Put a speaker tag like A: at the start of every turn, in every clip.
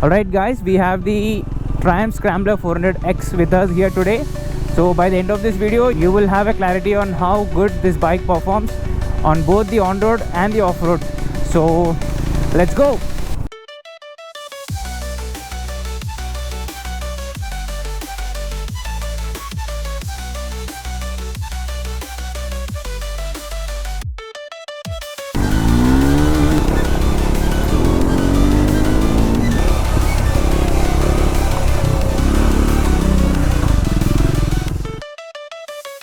A: Alright guys, we have the Triumph Scrambler 400X with us here today. So by the end of this video, you will have a clarity on how good this bike performs on both the on-road and the off-road. So let's go!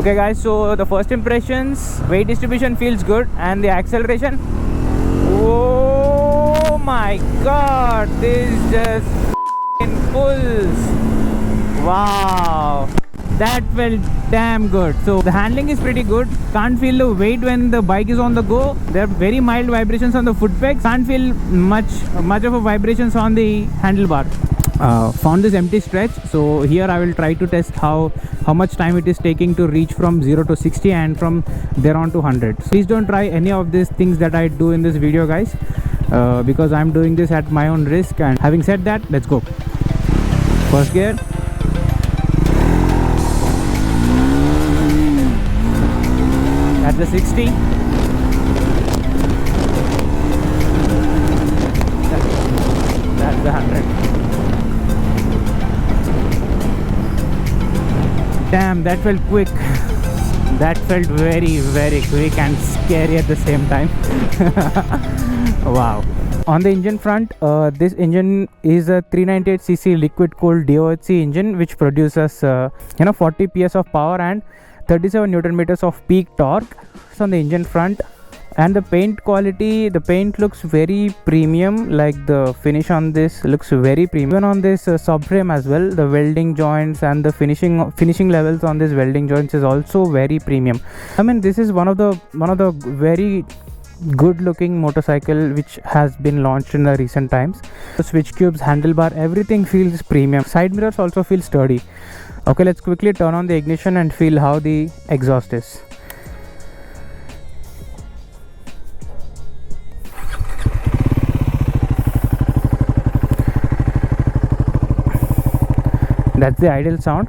A: Okay guys, so the first impressions, weight distribution feels good, and the acceleration, oh my god, this just pulls. Wow, that felt damn good. So the handling is pretty good. Can't feel the weight when the bike is on the go. There are very mild vibrations on the foot pegs. Can't feel much of a vibrations on the handlebar. Found this empty stretch, so here I will try to test how much time it is taking to reach from 0 to 60 and from there on to 100. Please don't try any of these things that I do in this video guys, because I'm doing this at my own risk. And having said that, let's go. First gear, at the 60, that's the 100. Damn, that felt quick. That felt very quick and scary at the same time. Wow. On the engine front, this engine is a 398cc liquid cooled DOHC engine which produces 40 PS of power and 37 Newton meters of peak torque. So on the engine front, and the paint quality, the paint looks very premium. Like the finish on this looks very premium. Even on this subframe as well, the welding joints and the finishing levels on this welding joints is also very premium. I mean, this is one of the very good looking motorcycle which has been launched in the recent times. The switch cubes, handlebar, everything feels premium. Side mirrors also feel sturdy. Okay, let's quickly turn on the ignition and feel how the exhaust is. That's the idle sound.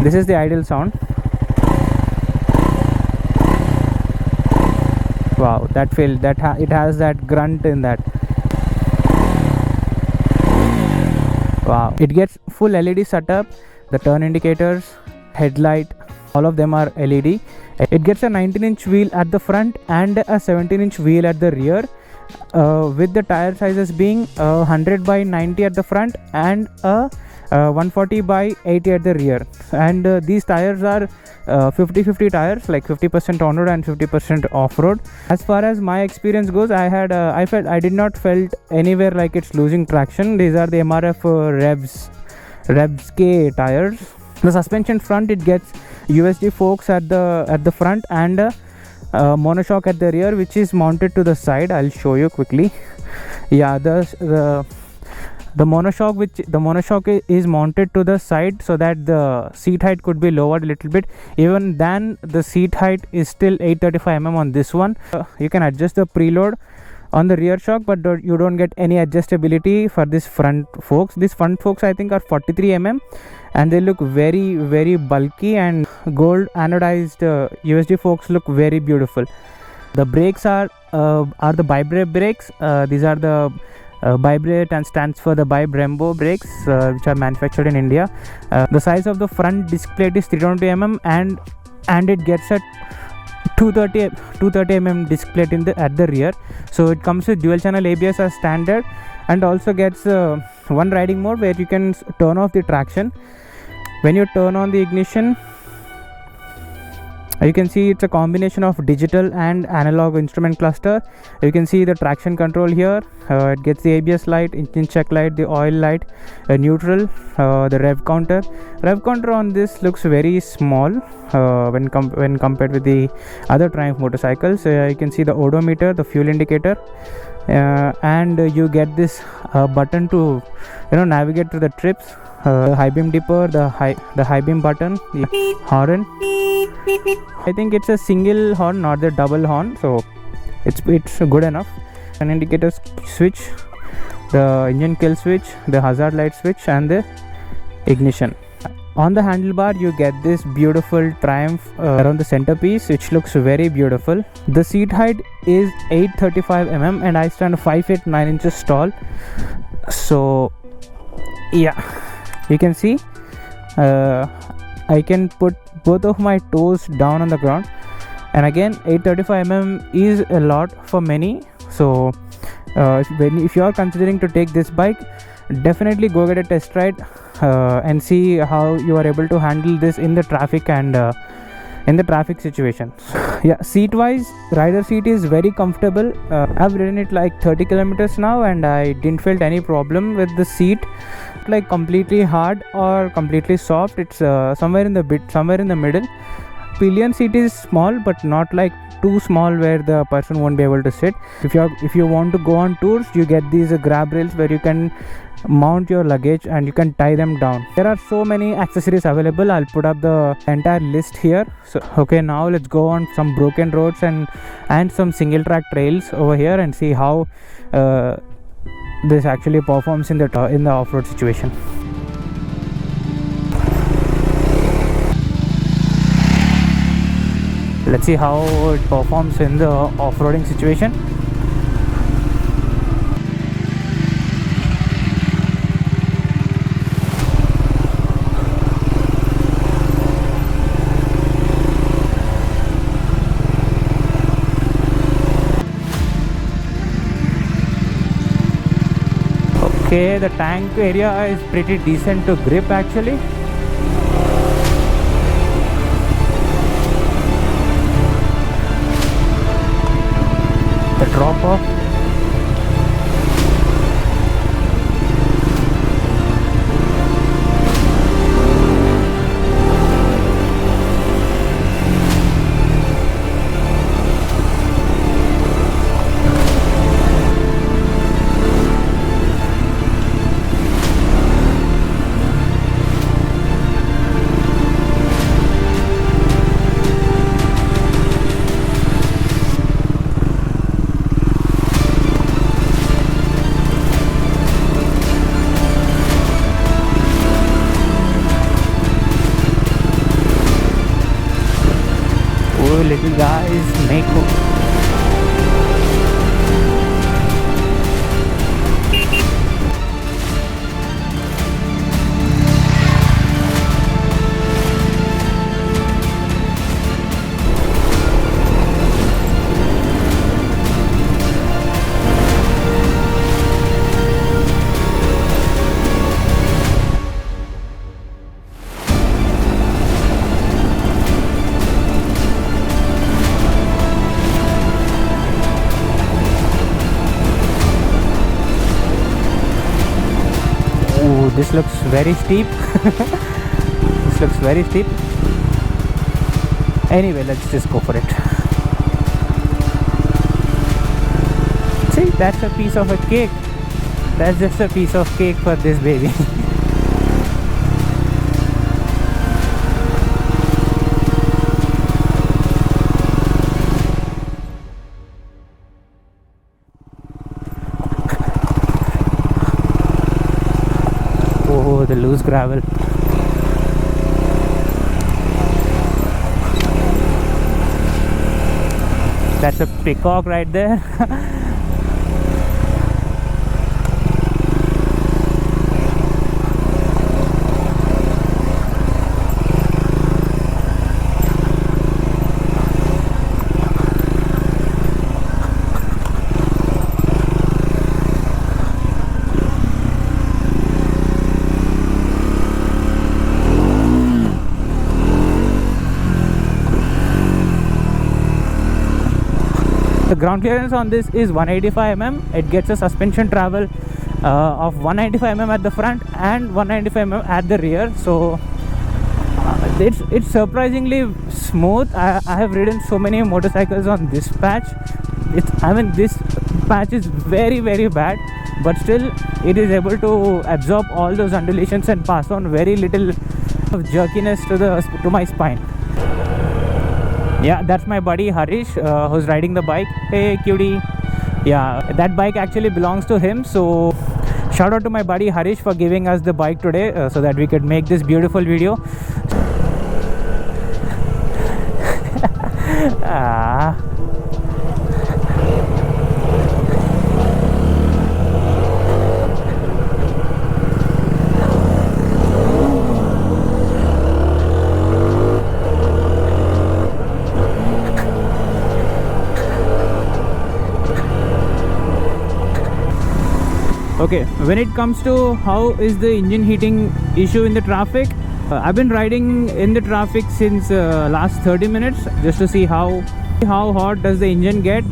A: This is the idle sound. Wow, that feel it has that grunt in that. Wow, it gets full LED setup. The turn indicators, headlight, all of them are LED. It gets a 19-inch wheel at the front and a 17-inch wheel at the rear. With the tire sizes being 100 by 90 at the front and 140 by 80 at the rear. And these tires are 50-50 tires, like 50% on-road and 50% off-road. As far as my experience goes, I did not felt anywhere like it's losing traction. These are the MRF Revs K tires. The suspension front, it gets USD forks at the front and monoshock at the rear, which is mounted to the side. I'll show you quickly. Yeah, the monoshock is mounted to the side so that the seat height could be lowered a little bit. Even then, the seat height is still 835 mm on this one. You can adjust the preload on the rear shock, but you don't get any adjustability for this front forks. These front forks I think are 43 mm and they look very bulky, and gold anodized USD forks look very beautiful. The brakes are the Bi-Brake brakes. These are the Bi-Brake and stands for the Bi-Brembo brakes, which are manufactured in India. The size of the front disc plate is 320 mm and it gets a 230 mm disc plate at the rear. So it comes with dual channel ABS as standard, and also gets one riding mode where you can turn off the traction. When you turn on the ignition, you can see it's a combination of digital and analog instrument cluster. You can see the traction control here. It gets the ABS light, engine check light, the oil light, neutral, the rev counter. Rev counter on this looks very small when compared with the other Triumph motorcycles. You can see the odometer, the fuel indicator, and you get this button to navigate through the trips. High beam dipper, the high beam button, the horn. I think it's a single horn, not the double horn, so it's good enough. An indicator switch, the engine kill switch, the hazard light switch, and the ignition. On the handlebar you get this beautiful Triumph around the centerpiece, which looks very beautiful. The seat height is 835 mm and I stand 5 feet 9 inches tall. So yeah, you can see I can put both of my toes down on the ground, and again 835 mm is a lot for many. So if you are considering to take this bike, definitely go get a test ride and see how you are able to handle this in the traffic and in the traffic situations. Yeah, seat wise, rider seat is very comfortable. I've ridden it like 30 kilometers now and I didn't felt any problem with the seat, like completely hard or completely soft. It's somewhere in the middle. Pillion seat is small but not like too small where the person won't be able to sit. If you want to go on tours, you get these grab rails where you can mount your luggage and you can tie them down. There are so many accessories available. I'll put up the entire list here. So okay, now let's go on some broken roads and some single track trails over here and see how this actually performs in the off-road situation. Let's see how it performs in the off-roading situation. Okay, the tank area is pretty decent to grip actually. The drop off. Little guys make this looks very steep. This looks very steep. Anyway, let's just go for it. See, that's a piece of a cake. That's just a piece of cake for this baby. Oh, the loose gravel. That's a peacock right there. The ground clearance on this is 185 mm. It gets a suspension travel of 195 mm at the front and 195 mm at the rear. So it's surprisingly smooth. I have ridden so many motorcycles on this patch. This patch is very bad, but still it is able to absorb all those undulations and pass on very little of jerkiness to my spine. Yeah, that's my buddy Harish, who's riding the bike. Hey cutie. Yeah, that bike actually belongs to him, so Shout out to my buddy Harish for giving us the bike today so that we could make this beautiful video. Okay, when it comes to how is the engine heating issue in the traffic, I've been riding in the traffic since last 30 minutes just to see how hot does the engine get.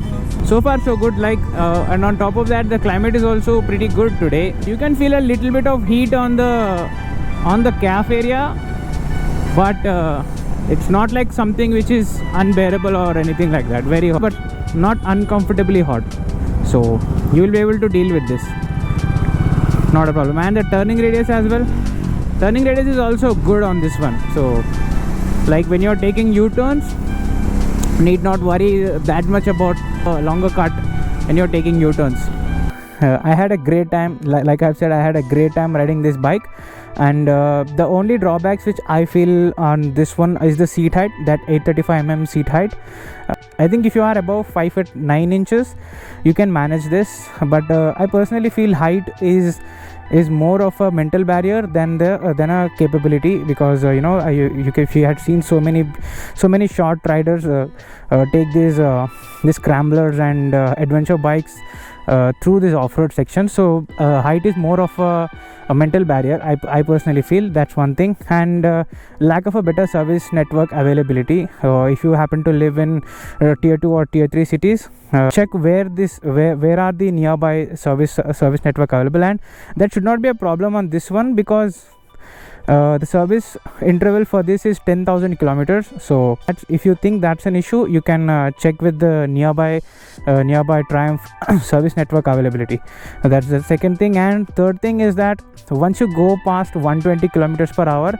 A: So far so good, like and on top of that the climate is also pretty good today. You can feel a little bit of heat on the calf area, but it's not like something which is unbearable or anything like that. Very hot, but not uncomfortably hot, so you will be able to deal with this, not a problem. And the turning radius as well, turning radius is also good on this one. So like when you're taking U-turns, need not worry that much about longer cut when you're taking U-turns. I had a great time, like I've said, I had a great time riding this bike. And the only drawbacks which I feel on this one is the seat height, that 835mm seat height. I think if you are above 5 foot 9 inches you can manage this, but I personally feel height is more of a mental barrier than a capability, because you know, if you had seen so many short riders take these scramblers and adventure bikes through this off-road section. So height is more of a mental barrier, I personally feel. That's one thing. And lack of a better service network availability. If you happen to live in tier 2 or tier 3 cities, check where are the nearby service network available. And that should not be a problem on this one, because the service interval for this is 10,000 kilometers. So if you think that's an issue, you can check with the nearby Triumph service network availability. That's the second thing. And third thing is that once you go past 120 kilometers per hour,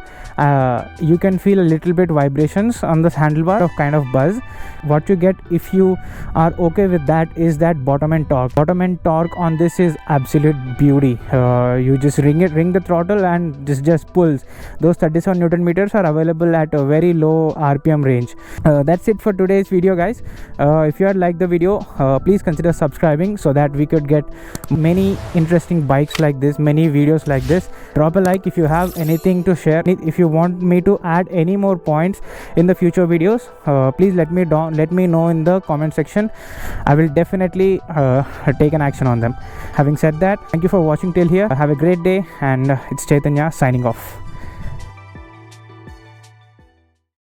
A: you can feel a little bit vibrations on this handlebar of kind of buzz. What you get, if you are okay with that, is that bottom end torque. Bottom end torque on this is absolute beauty. You just ring the throttle and this just pulls. Those 37 Newton meters are available at a very low RPM range. That's it for today's video, guys. If you had liked the video, please consider subscribing so that we could get many interesting bikes like this, many videos like this. Drop a like if you have anything to share. If you want me to add any more points in the future videos, please let me know in the comment section. I will definitely take an action on them. Having said that, thank you for watching till here. Have a great day, and it's Chaitanya signing off.